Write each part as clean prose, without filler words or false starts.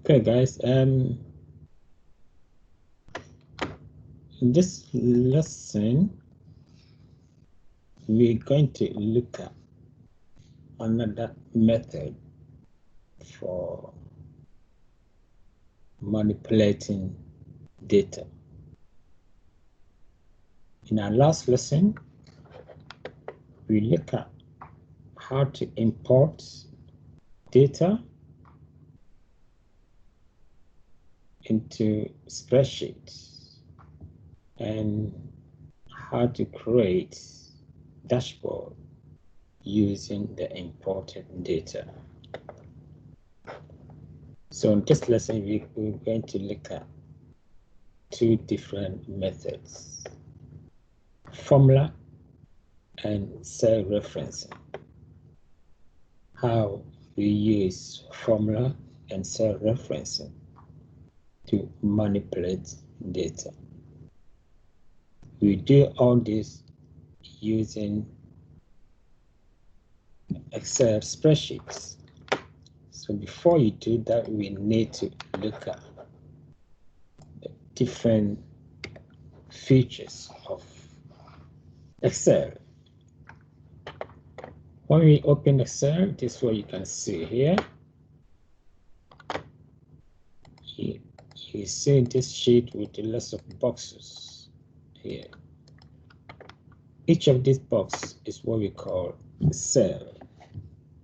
Okay, guys, in this lesson, we're going to look at another method for manipulating data. In our last lesson, we look at how to import data into spreadsheets and how to create dashboard using the imported data. So in this lesson, we're going to look at two different methods: formula and cell referencing. How we use formula and cell referencing to manipulate data. We do all this using Excel spreadsheets. So before you do that, we need to look at the different features of Excel. When we open Excel, this is what you can see here. You see this sheet with a lot of boxes here. Each of these boxes is what we call a cell,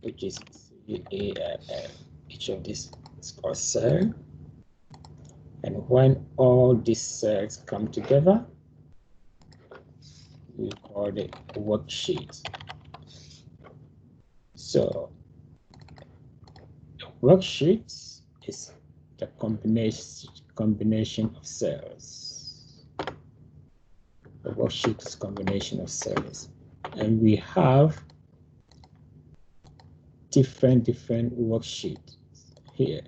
which is C-A-L-L. Each of these is called cell. And when all these cells come together, we call it a worksheet. So a worksheet is the combination of cells. A worksheet is a combination of cells. And we have different worksheets here.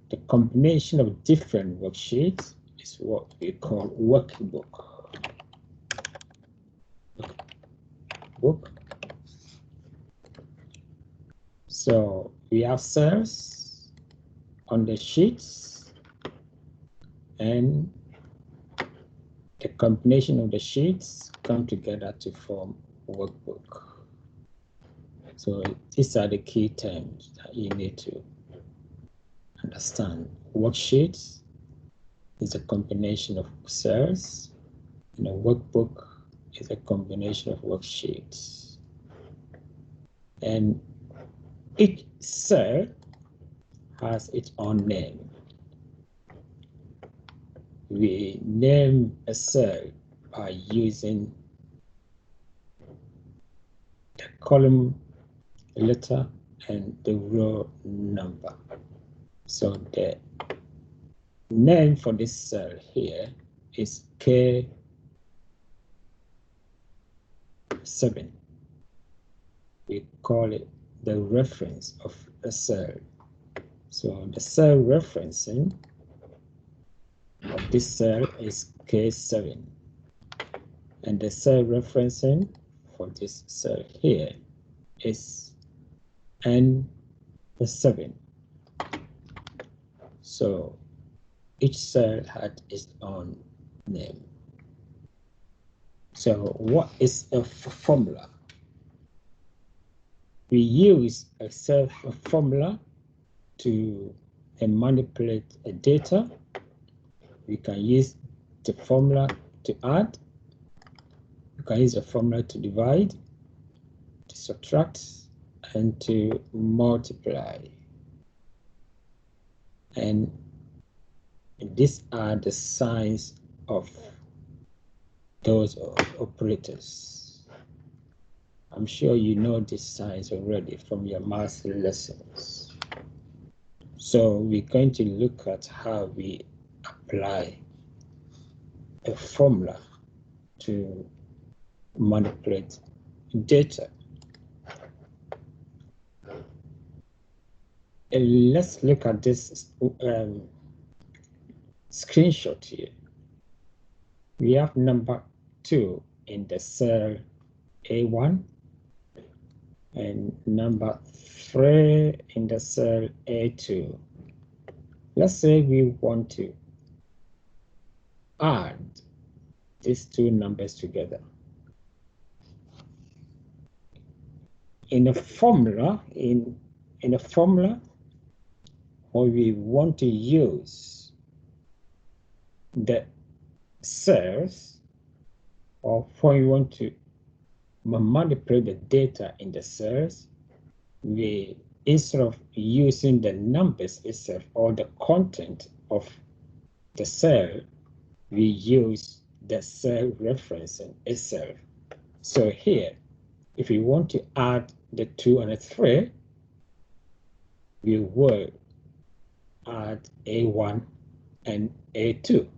The combination of different worksheets is what we call workbook. So we have cells on the sheets, and the combination of the sheets come together to form a workbook. So these are the key terms that you need to understand. Worksheets is a combination of cells, and a workbook is a combination of worksheets. And each cell has its own name. We name a cell by using the column letter and the row number. So the name for this cell here is K7. We call it the reference of a cell. So the cell referencing of this cell is K7. And the cell referencing for this cell here is N7. So each cell had its own name. So what is a formula? We use a Excel formula to manipulate a data. We can use the formula to add. You can use a formula to divide, to subtract, and to multiply. And these are the signs of those operators. I'm sure you know these signs already from your math lessons. So we're going to look at how we apply a formula to manipulate data. And let's look at this screenshot here. We have number 2 in the cell A1, and number 3 in the cell A2. Let's say we want to add these two numbers together. In a formula, in a formula, when we want to use the cells, or when we want to manipulate the data in the cells, we, instead of using the numbers itself or the content of the cell, we use the cell referencing itself. So here, if we want to add the 2 and the 3, we will add A1 and A2.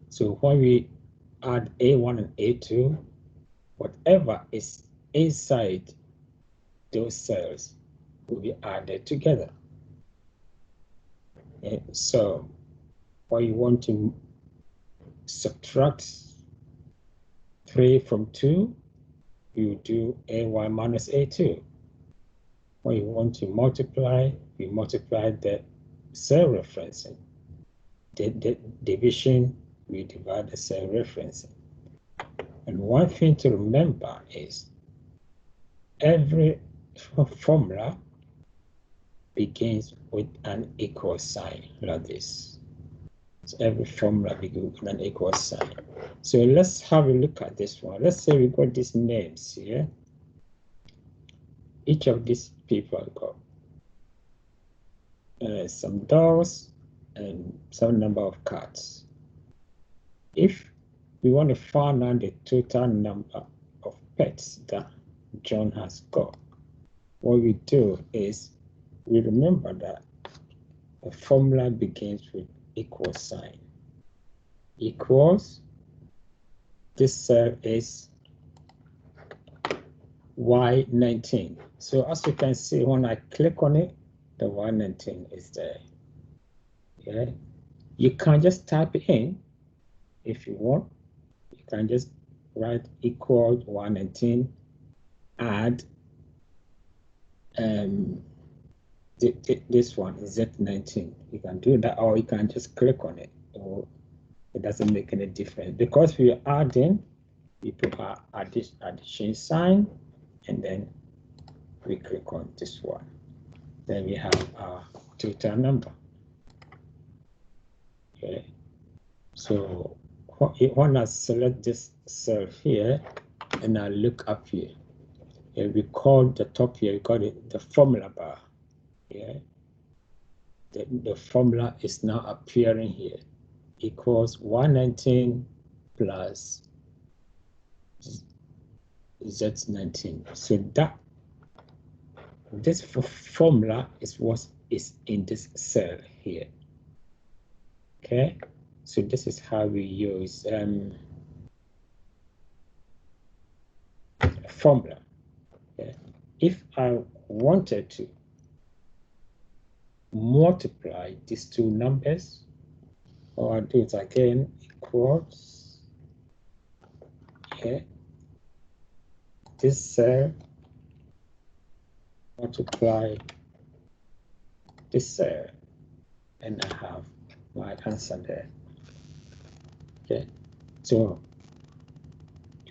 So when we add A1 and A2, whatever is inside those cells will be added together. Okay. So when you want to subtract 3 from 2, you do A1 minus A2. When you want to multiply, you multiply the cell referencing. The division, we divide the cell referencing. And one thing to remember is every formula begins with an equal sign like this. So every formula begins with an equal sign. So let's have a look at this one. Let's say we got these names here. Each of these people got some dogs and some number of cats. If we want to find out the total number of pets that John has got, what we do is we remember that the formula begins with equal sign. Equals, this cell is Y19. So as you can see, when I click on it, the Y19 is there. Okay. You can just type it in if you want. You can just write equal Y19, add this one is Z19. You can do that, or you can just click on it. Or it doesn't make any difference because we are adding. We put our addition sign, and then we click on this one. Then we have our total number. Okay. So when I select this cell here, and I look up here, and we call the top here, we call it the formula bar. Yeah. The formula is now appearing here. Equals 119 plus Z19. So that this formula is what is in this cell here. Okay, so this is how we use formula. Okay. If I wanted to multiply these two numbers, or I'll do it again, equals, okay, this cell multiply this cell, and I have my answer there. Okay, so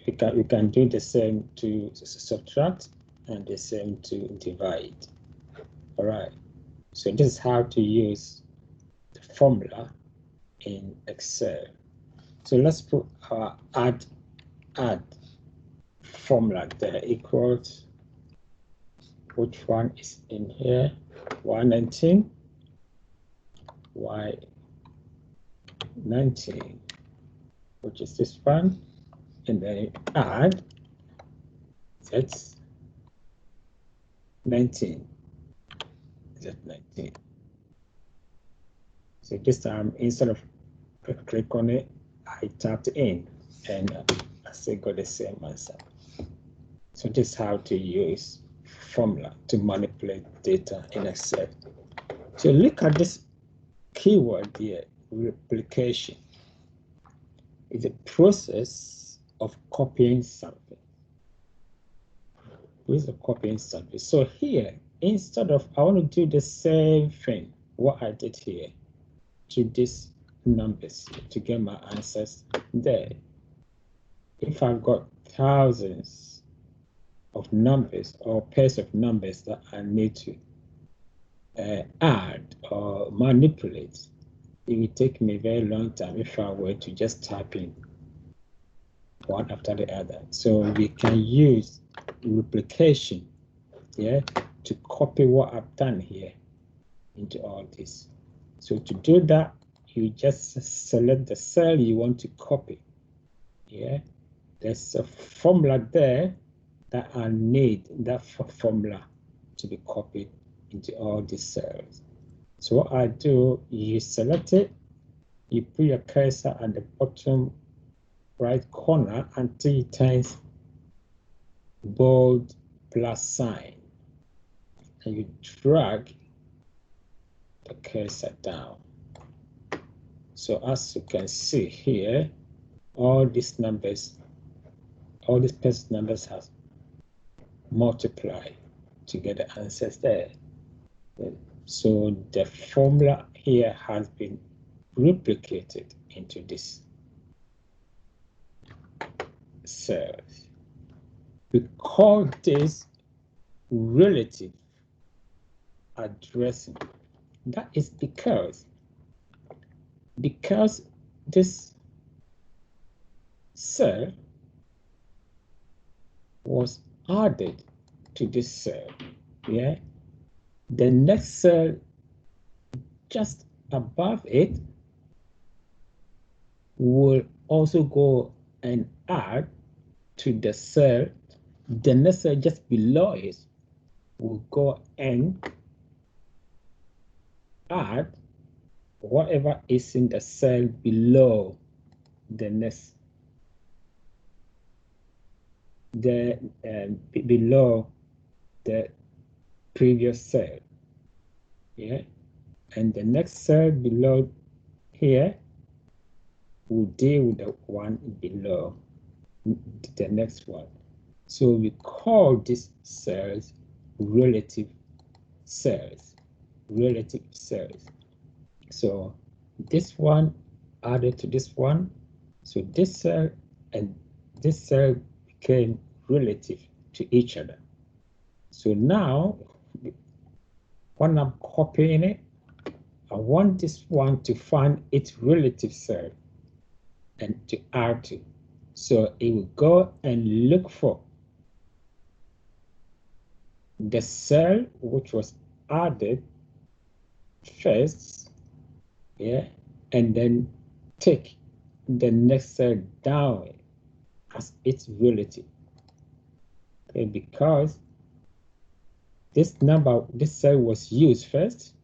we can do the same to subtract and the same to divide. All right, so this is how to use the formula in Excel. So let's put our add formula there, equals, which one is in here, Y19, Y19, which is this one, and then add Z19. So this time, instead of click on it, I tapped in, and I still got the same answer. So this is how to use formula to manipulate data in Excel. So look at this keyword here, replication. It's a process of copying something. with the copying something. So here, instead of, I want to do the same thing, what I did here, to these numbers to get my answers there. If I've got thousands of numbers or pairs of numbers that I need to add or manipulate, it will take me a very long time if I were to just type in one after the other. So we can use replication, yeah, to copy what I've done here into all this. So to do that, you just select the cell you want to copy. Yeah, there's a formula there that I need that formula to be copied into all these cells. So what I do, you select it, you put your cursor at the bottom right corner until it turns bold plus sign, and you drag the cursor down. So as you can see here, all these numbers, all these person numbers have multiplied to get the answers there. So the formula here has been replicated into this cells. We call this relative addressing. That is because this cell was added to this cell, yeah, the next cell just above it will also go and add to the cell. The next cell just below it will go and add whatever is in the cell below the next, below the previous cell, yeah, and the next cell below here will deal with the one below the next one. So we call these cells relative cells. Relative cells. So this one added to this one. So this cell and this cell became relative to each other. So now, when I'm copying it, I want this one to find its relative cell and to add to. So it will go and look for the cell which was added first, yeah, and then take the next cell down as its relative. Okay, because this cell was used first,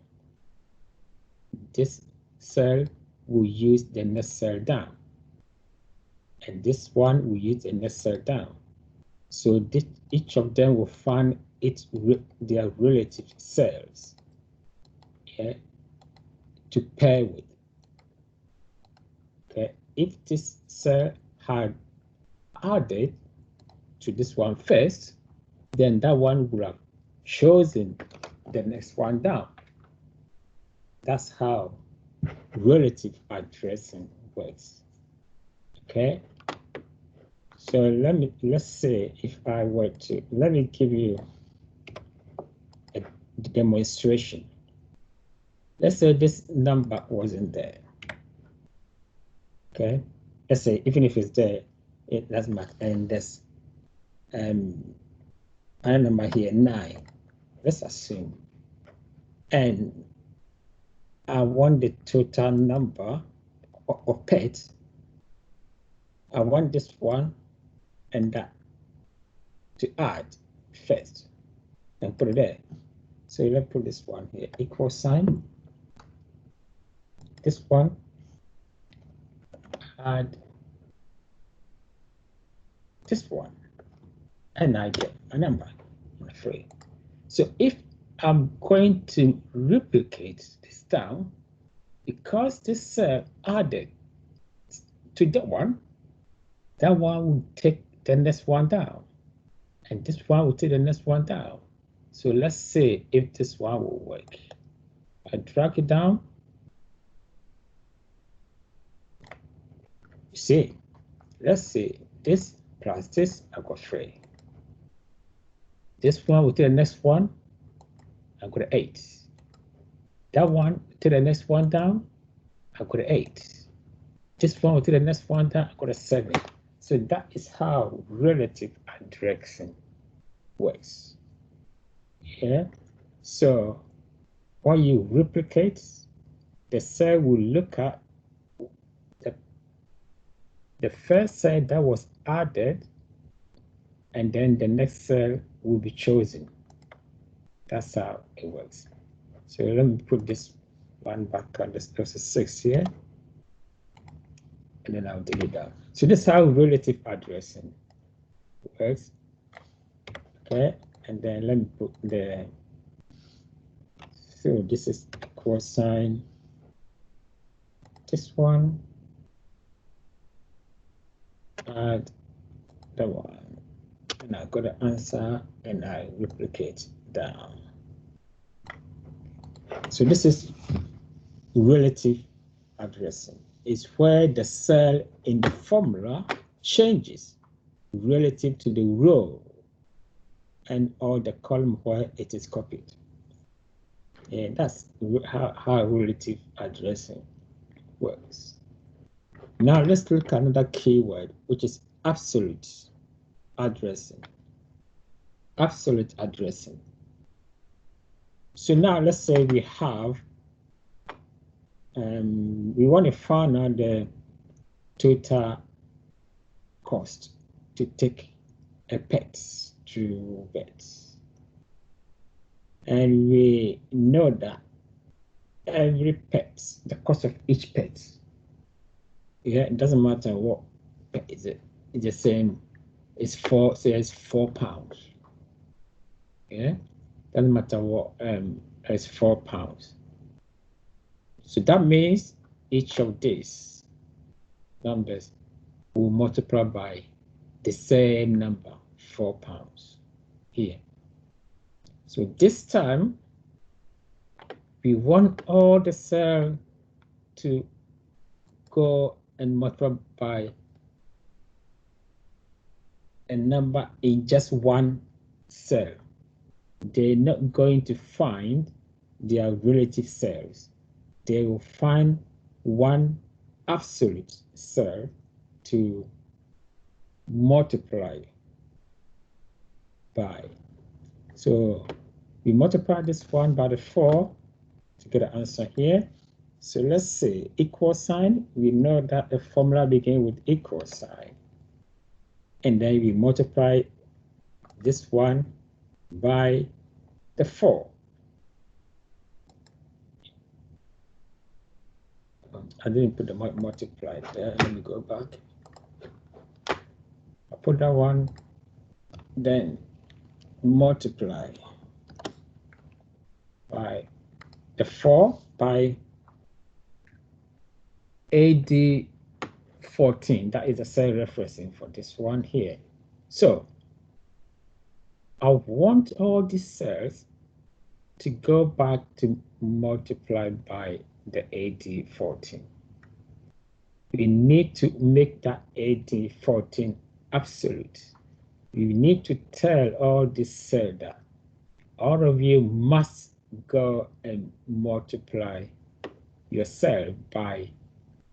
this cell will use the next cell down, and this one will use the next cell down. So each of them will find their relative cells, yeah, to pair with. Okay, if this cell had added to this one first, then that one would have chosen the next one down. That's how relative addressing works. Okay, so let's say if I were to, let me give you a demonstration. Let's say this number wasn't there. Okay, let's say even if it's there, it doesn't matter. And there's a number here, 9. Let's assume. And I want the total number of pets. I want this one and that to add first and put it there. So let's put this one here, equal sign. This one, add this one, and I get a number, 3. So if I'm going to replicate this down, because this cell added to that one will take the next one down. and this one will take the next one down. So let's see if this one will work. I drag it down. You see, let's see, this plus this, I got 3. This one will take the next one, I got 8. That one, take the next one down, I got 8. This one will take the next one down, I got 7. So that is how relative addressing works. Yeah. So when you replicate, the cell will look at the first cell that was added, and then the next cell will be chosen. That's how it works. So let me put this one back on this. There's a 6 here, and then I'll take it down. So this is how relative addressing works. Okay, and then let me put the, so this is equal sign, this one, add the one, and I got the answer, and I replicate down. So this is relative addressing. It's where the cell in the formula changes relative to the row and or the column where it is copied. And that's how relative addressing works. Now let's look at another keyword, which is absolute addressing. Absolute addressing. So now let's say we have, we want to find out the total cost to take a pet to vets. And we know that every pet, the cost of each pet, yeah, it doesn't matter what pet is it, it's the same. It's £4. Yeah, doesn't matter what, it's £4. So that means each of these numbers will multiply by the same number, £4 here. So this time, we want all the cells to go and multiply by a number in just one cell. They're not going to find their relative cells. They will find one absolute cell to multiply by. So we multiply this one by the 4 to get an answer here. So let's say equal sign. We know that the formula begins with equal sign. And then we multiply this one by the 4. I didn't put the multiply there. Let me go back. I put that one, then multiply by the 4 by AD14. That is a cell referencing for this one here. So I want all these cells to go back to multiply by the AD14. We need to make that AD14 absolute. You need to tell all these cells that all of you must go and multiply your cell by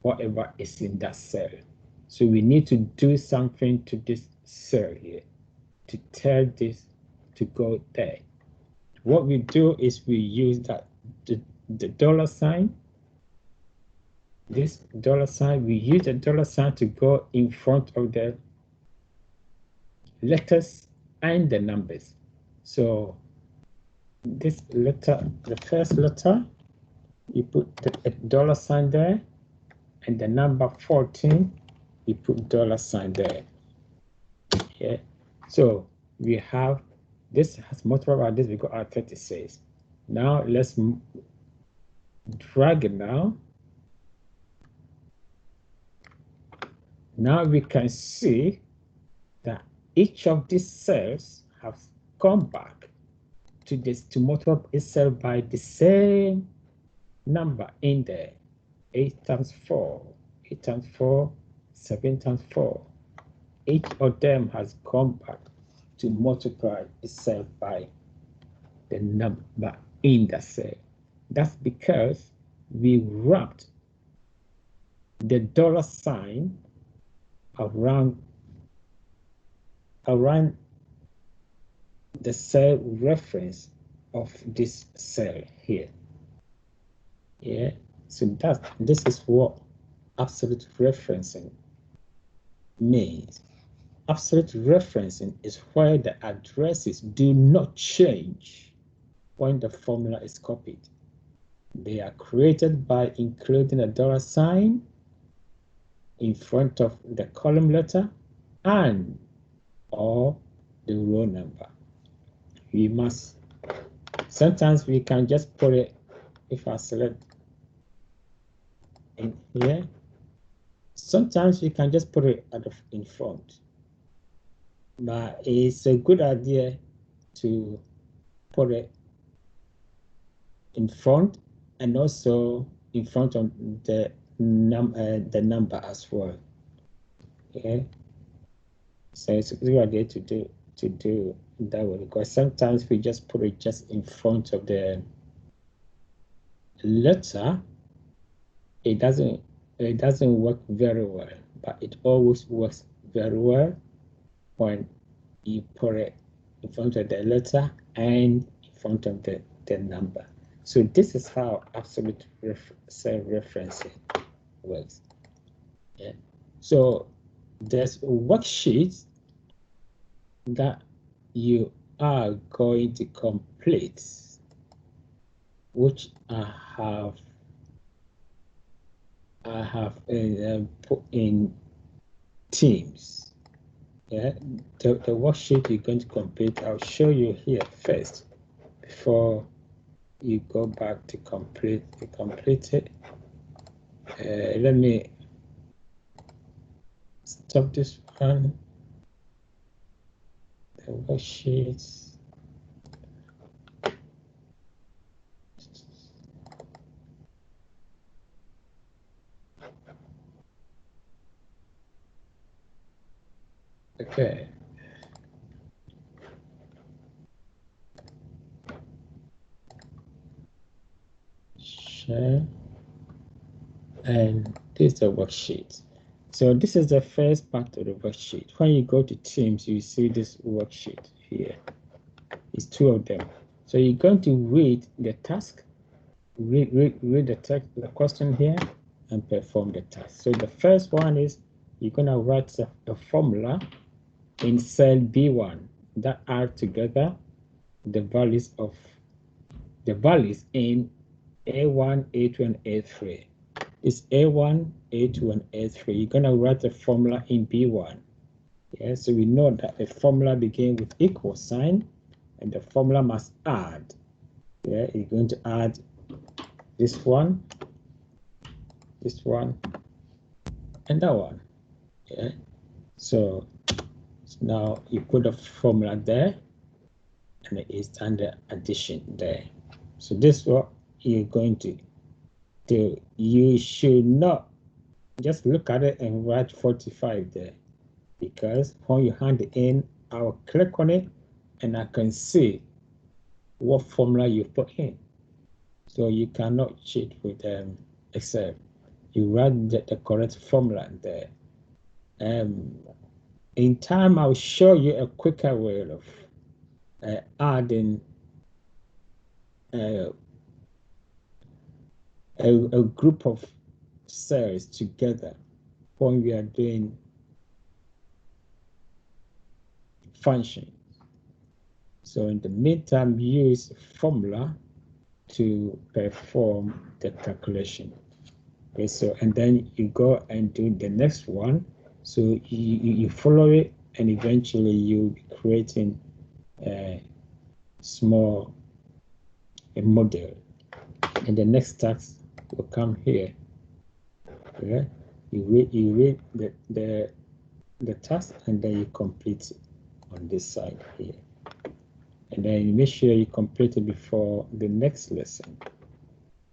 whatever is in that cell. So we need to do something to this cell here to tell this to go there. What we do is we use that the dollar sign, this dollar sign, we use the dollar sign to go in front of the letters and the numbers. So this letter, the first letter, you put the dollar sign there, and the number 14, you put dollar sign there. Okay, so we have this has multiplied by this, we got our 36. Now let's drag it down. Now we can see that each of these cells has come back to this to multiply itself by the same number in there. 8 times 4, 8 times 4, 7 times 4. Each of them has gone back to multiply itself by the number in the cell. That's because we wrapped the dollar sign around the cell reference of this cell here. Yeah, so this is what absolute referencing means. Absolute referencing is where the addresses do not change when the formula is copied. They are created by including a dollar sign in front of the column letter and or the row number. We must, sometimes we can just put it, if I select in here, sometimes we can just put it in front. But it's a good idea to put it in front and also in front of the number as well. Okay, so it's a good idea to do that way, because sometimes we just put it just in front of the letter. It doesn't work very well, but it always works very well when you put it in front of the letter and in front of the number. So this is how absolute cell referencing works. Yeah. So there's worksheets that you are going to complete, which I have put in Teams. Yeah, the worksheet you're going to complete, I'll show you here first before you go back to complete it. Let me stop this one. The worksheets. Okay. Share. And this is the worksheet. So this is the first part of the worksheet. When you go to Teams, you see this worksheet here. It's 2 of them. So you're going to read the task, read the text, the question here, and perform the task. So the first one is you're going to write a formula in cell B1 that are together the values in A1, A2, and A3. It's A1, A2, and A3. You're going to write a formula in B1. Yeah, so we know that the formula begins with equal sign, and the formula must add. Yeah, you're going to add this one, and that one. Yeah, so now you put a formula there, and it's under addition there. So this is what you're going to do. You should not just look at it and write 45 there, because when you hand it in, I'll click on it and I can see what formula you put in. So you cannot cheat with Excel. You write the correct formula there. In time, I'll show you a quicker way of adding a group of cells together when we are doing functions. So in the meantime, use formula to perform the calculation. Okay, so and then you go and do the next one. So you follow it, and eventually you'll be creating a model. And the next task will come here. Okay, you read the task, and then you complete it on this side here. and then make sure you complete it before the next lesson.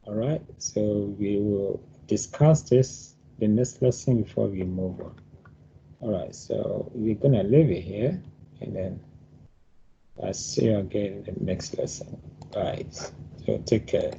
All right, so we will discuss this the next lesson before we move on. All right, so we're gonna leave it here, and then I'll see you again in the next lesson. Bye. So take care.